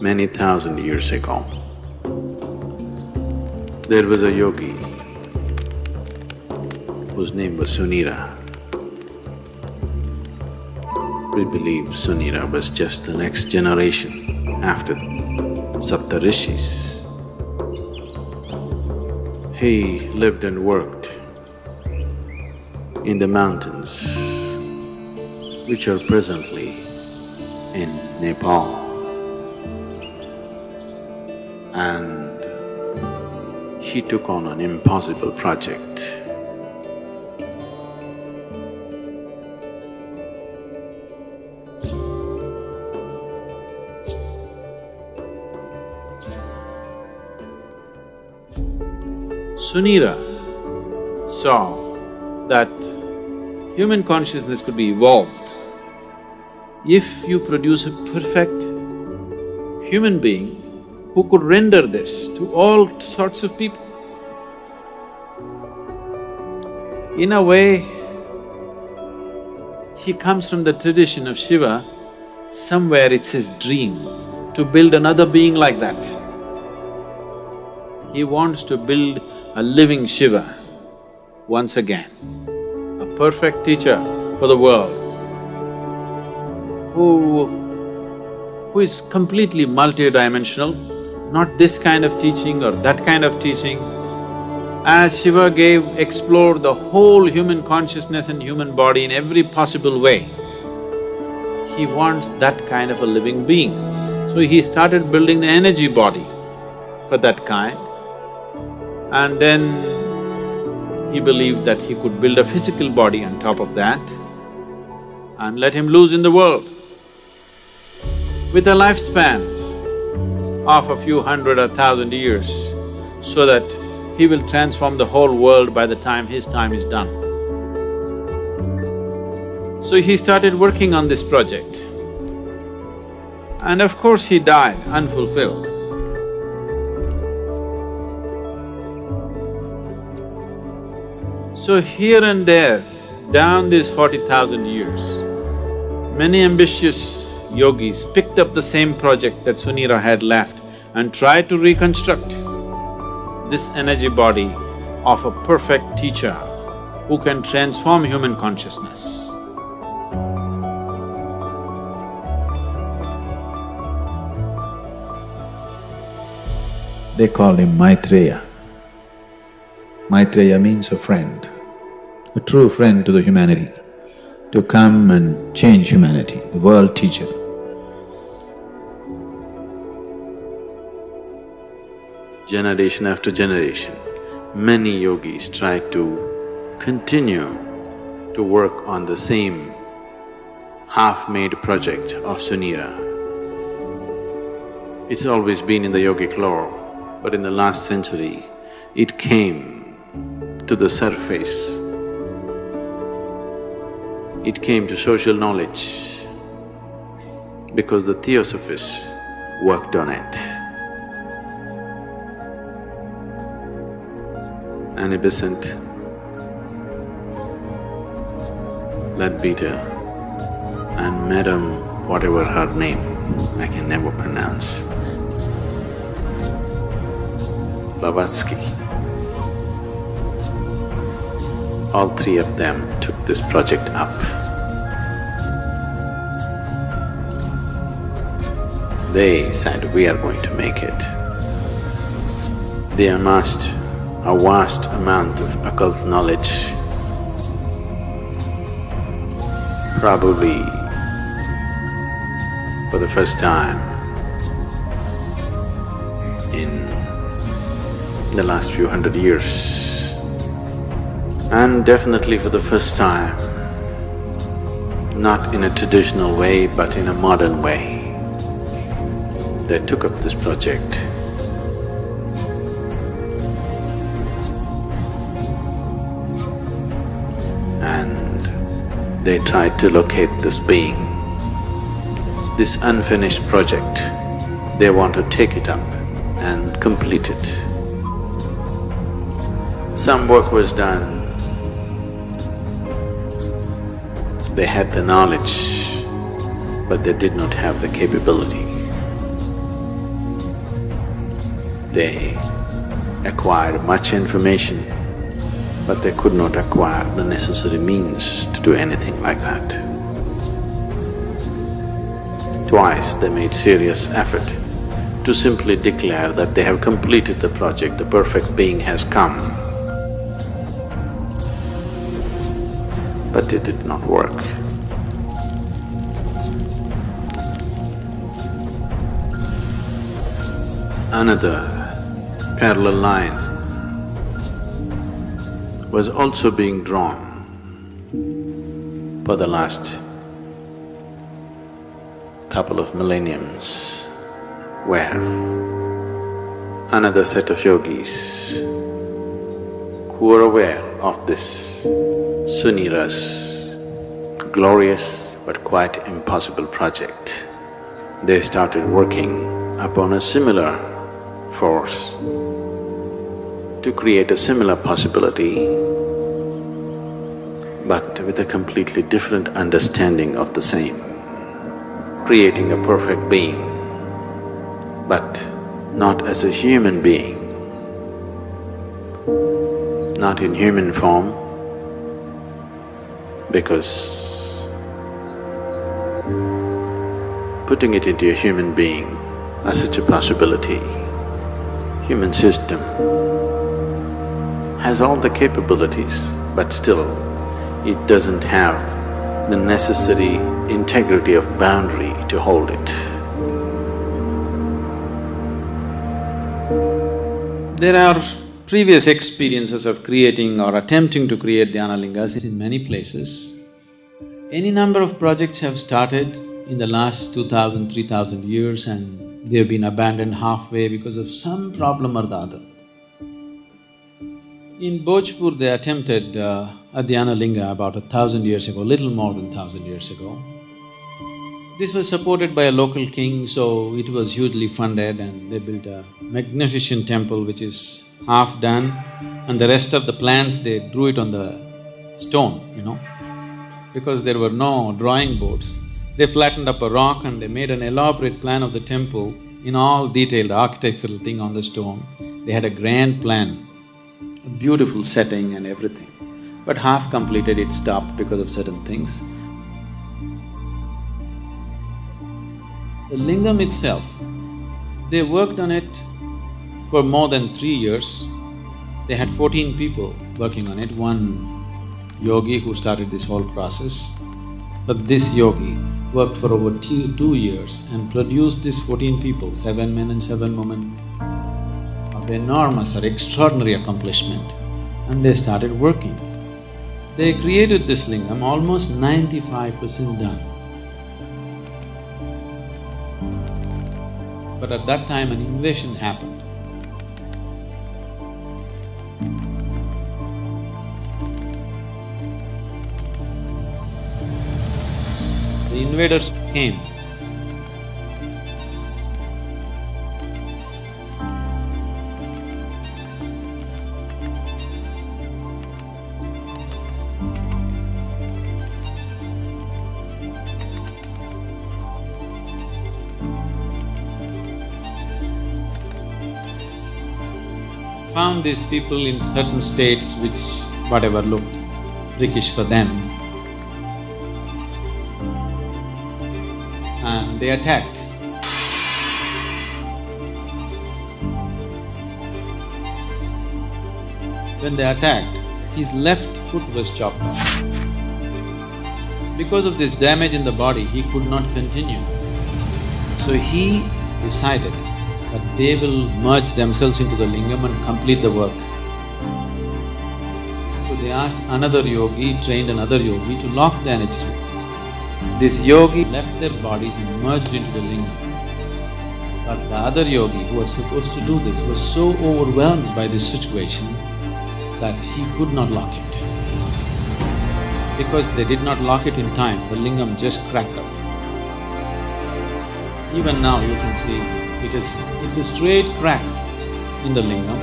Many thousand years ago, there was a yogi whose name was Sunira. We believe Sunira was just the next generation after Saptarishis. He lived and worked in the mountains which are presently in Nepal. And he took on an impossible project. Sunira saw that human consciousness could be evolved if you produce a perfect human being who could render this to all sorts of people. In a way, he comes from the tradition of Shiva. Somewhere it's his dream to build another being like that. He wants to build a living Shiva once again, a perfect teacher for the world who is completely multidimensional, not this kind of teaching or that kind of teaching. As Shiva explored the whole human consciousness and human body in every possible way, he wants that kind of a living being. So he started building the energy body for that kind, and then he believed that he could build a physical body on top of that and let him loose in the world. With a lifespan of a few hundred or thousand years, so that he will transform the whole world by the time his time is done. So he started working on this project. And of course he died unfulfilled. So here and there, down these 40,000 years, many ambitious yogis picked up the same project that Sunira had left and tried to reconstruct this energy body of a perfect teacher who can transform human consciousness. They call him Maitreya. Maitreya means a friend, a true friend to the humanity, to come and change humanity, the world teacher. Generation after generation, many yogis tried to continue to work on the same half-made project of Sunira. It's always been in the yogic lore, but in the last century, it came to the surface. It came to social knowledge because the Theosophists worked on it. An Abyssant, Leadbeater, and Madam whatever her name, I can never pronounce, Blavatsky. All three of them took this project up. They said, we are going to make it. They amassed a vast amount of occult knowledge, probably for the first time in the last few hundred years, and definitely for the first time, not in a traditional way but in a modern way. They took up this project. And they tried to locate this being, this unfinished project. They want to take it up and complete it. Some work was done. They had the knowledge, but they did not have the capability. They acquired much information, but they could not acquire the necessary means to do anything like that. Twice they made serious effort to simply declare that they have completed the project, the perfect being has come. But it did not work. Another parallel line was also being drawn for the last couple of millenniums, where another set of yogis who were aware of this Sunira's glorious but quite impossible project, they started working upon a similar force to create a similar possibility, but with a completely different understanding of the same, creating a perfect being, but not as a human being, not in human form, because putting it into a human being as such a possibility, human system has all the capabilities, but still it doesn't have the necessary integrity of boundary to hold it. There are previous experiences of creating or attempting to create Dhyanalingas in many places. Any number of projects have started in the last 2000, 3000 years and they've been abandoned halfway because of some problem or the other. In Bhojpur, they attempted a Dhyanalinga about 1,000 years ago, little more than 1,000 years ago. This was supported by a local king, so it was hugely funded and they built a magnificent temple which is half done, and the rest of the plans they drew it on the stone, because there were no drawing boards. They flattened up a rock and they made an elaborate plan of the temple in all detail, the architectural thing on the stone. They had a grand plan, a beautiful setting and everything. But half completed, it stopped because of certain things. The lingam itself, they worked on it for more than 3 years. They had 14 people working on it, one yogi who started this whole process. But this yogi worked for over 2 years and produced these 14 people, 7 men and 7 women, of enormous or extraordinary accomplishment, and they started working. They created this lingam almost 95% done. But at that time an invasion happened. The invaders came. Found these people in certain states which whatever looked prickish for them, and they attacked. When they attacked, his left foot was chopped off. Because of this damage in the body, he could not continue. So he decided that they will merge themselves into the lingam and complete the work. So they asked another yogi, trained another yogi to lock the energies. This yogi left their bodies and merged into the lingam. But the other yogi who was supposed to do this was so overwhelmed by this situation that he could not lock it. Because they did not lock it in time, the lingam just cracked up. Even now you can see it's a straight crack in the lingam,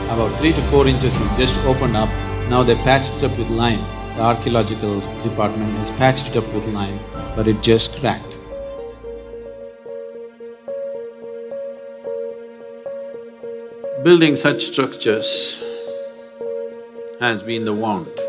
about 3 to 4 inches is just opened up. Now they patched it up with lime. The archaeological department has patched it up with lime, but it just cracked. Building such structures has been the want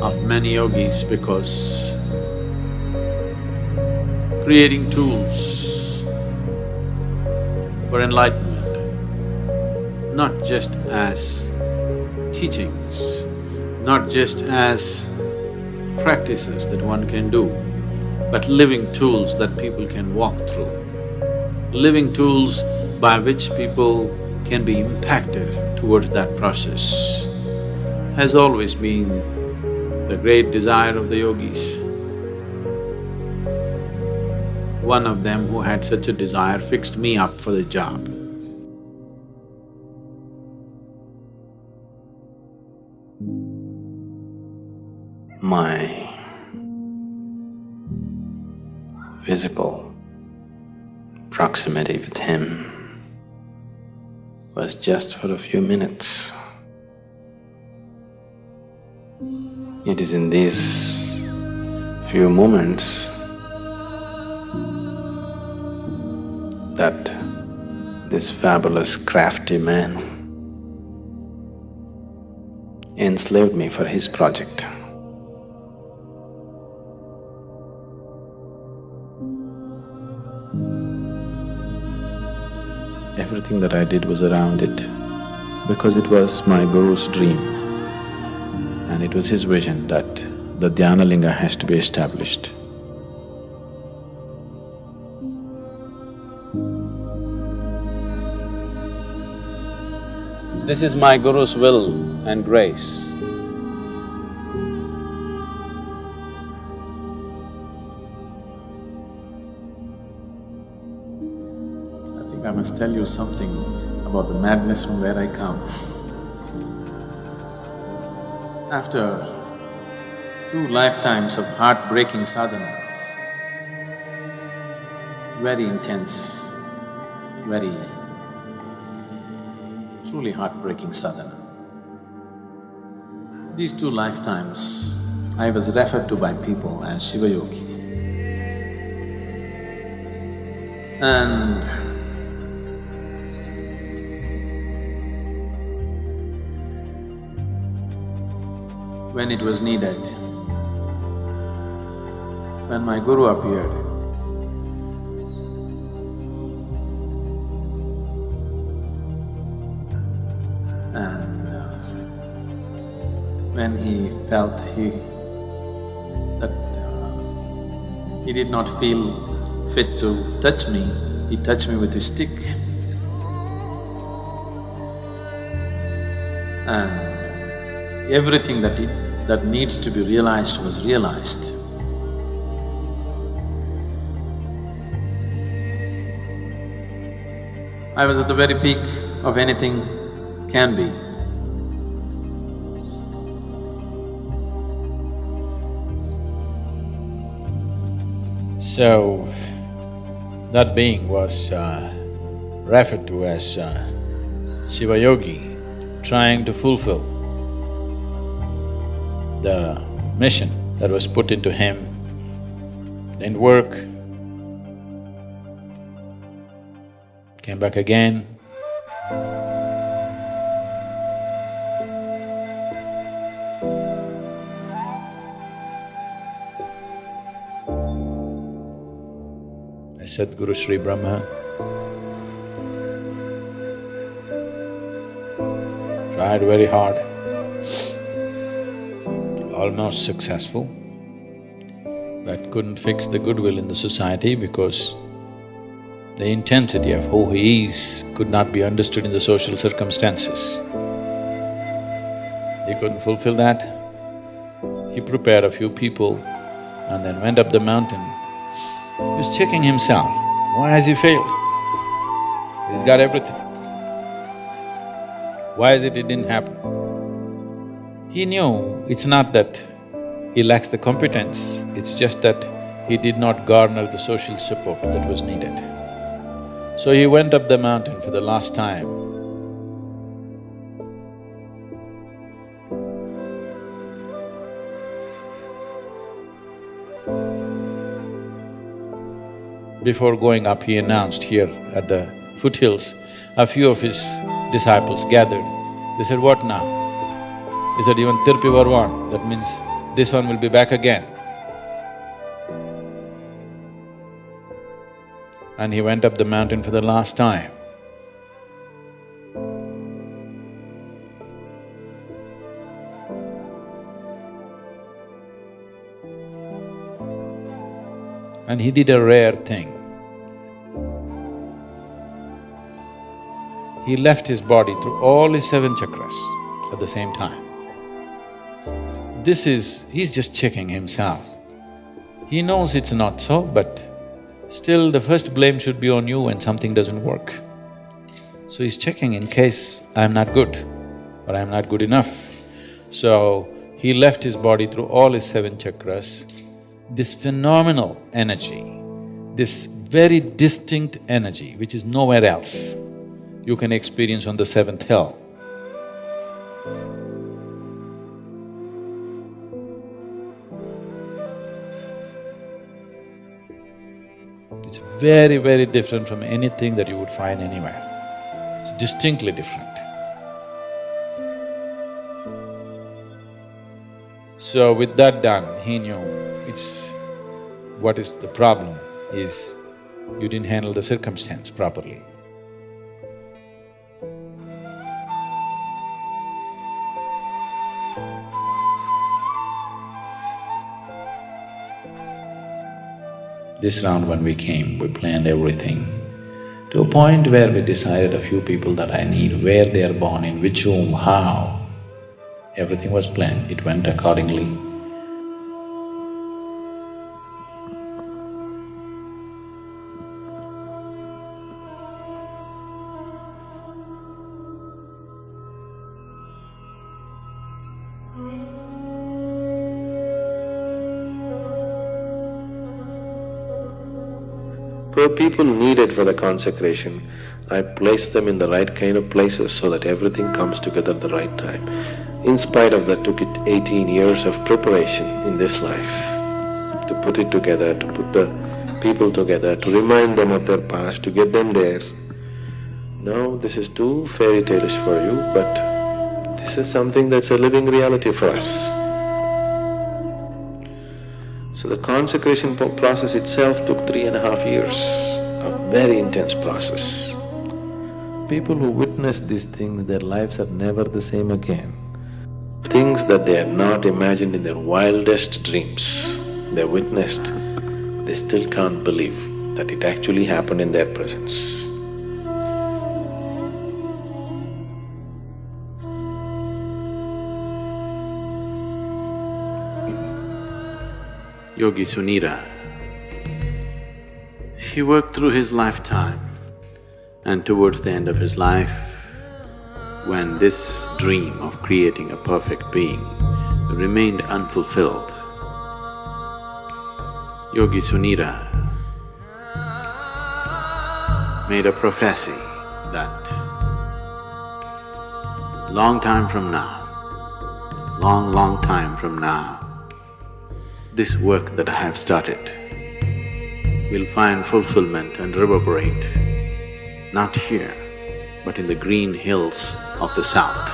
of many yogis because creating tools for enlightenment, not just as teachings, not just as practices that one can do, but living tools that people can walk through, living tools by which people can be impacted towards that process, has always been the great desire of the yogis. One of them who had such a desire fixed me up for the job. My physical proximity with him was just for a few minutes. It is in these few moments that this fabulous crafty man enslaved me for his project. Everything that I did was around it because it was my Guru's dream and it was his vision that the Dhyanalinga has to be established. This is my Guru's will and grace. I must tell you something about the madness from where I come. After 2 lifetimes of heartbreaking sadhana, very intense, very truly heartbreaking sadhana. These 2 lifetimes, I was referred to by people as Shiva Yogi. And when it was needed, when my Guru appeared, and when he felt he did not feel fit to touch me, he touched me with his stick. And everything that needs to be realized was realized. I was at the very peak of anything can be. So, that being was referred to as Shiva Yogi, trying to fulfill the mission that was put into him. Didn't work, came back again. Sadhguru Sri Brahma tried very hard, almost successful, but couldn't fix the goodwill in the society because the intensity of who he is could not be understood in the social circumstances. He couldn't fulfill that. He prepared a few people and then went up the mountain. He was checking himself, why has he failed? He's got everything. Why is it didn't happen? He knew it's not that he lacks the competence, it's just that he did not garner the social support that was needed. So he went up the mountain for the last time. Before going up, he announced here at the foothills, a few of his disciples gathered. They said, "What now?" He said, "Even Tirpi Varwan, that means this one will be back again." And he went up the mountain for the last time. And he did a rare thing. He left his body through all his 7 chakras at the same time. He's just checking himself. He knows it's not so, but still the first blame should be on you when something doesn't work. So he's checking in case I'm not good or I'm not good enough. So he left his body through all his 7 chakras. This phenomenal energy, this very distinct energy which is nowhere else, you can experience on the 7th hill. It's very, very different from anything that you would find anywhere. It's distinctly different. So with that done, he knew what is the problem is you didn't handle the circumstance properly. This round when we came, we planned everything to a point where we decided a few people that I need, where they are born, in which room, how. Everything was planned, it went accordingly. For people needed for the consecration, I placed them in the right kind of places so that everything comes together at the right time. In spite of that, took it 18 years of preparation in this life to put it together, to put the people together, to remind them of their past, to get them there. Now, this is too fairy tale-ish for you, but this is something that's a living reality for us. So the consecration process itself took 3.5 years, a very intense process. People who witness these things, their lives are never the same again. Things that they had not imagined in their wildest dreams, they witnessed, they still can't believe that it actually happened in their presence. Yogi Sunira, he worked through his lifetime, and towards the end of his life, when this dream of creating a perfect being remained unfulfilled, Yogi Sunira made a prophecy that long time from now, long time from now, this work that I have started will find fulfillment and reverberate, not here, but in the green hills of the south.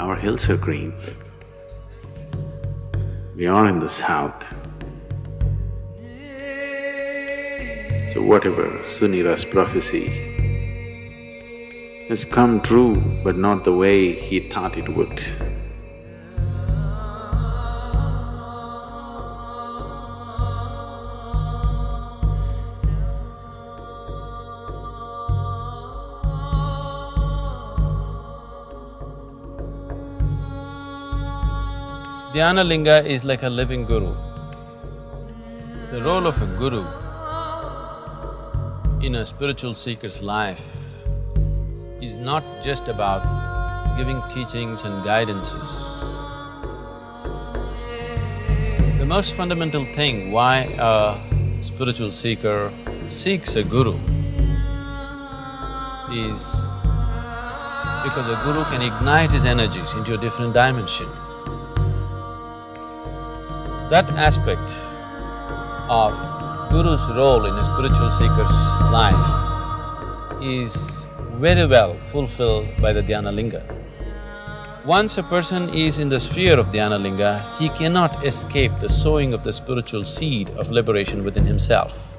Our hills are green. We are in the south. So whatever Sunira's prophecy has come true, but not the way he thought it would. Dhyanalinga is like a living guru. The role of a guru in a spiritual seeker's life is not just about giving teachings and guidances. The most fundamental thing why a spiritual seeker seeks a guru is because a guru can ignite his energies into a different dimension. That aspect of Guru's role in a spiritual seeker's life is very well fulfilled by the Dhyanalinga. Once a person is in the sphere of Dhyanalinga, he cannot escape the sowing of the spiritual seed of liberation within himself.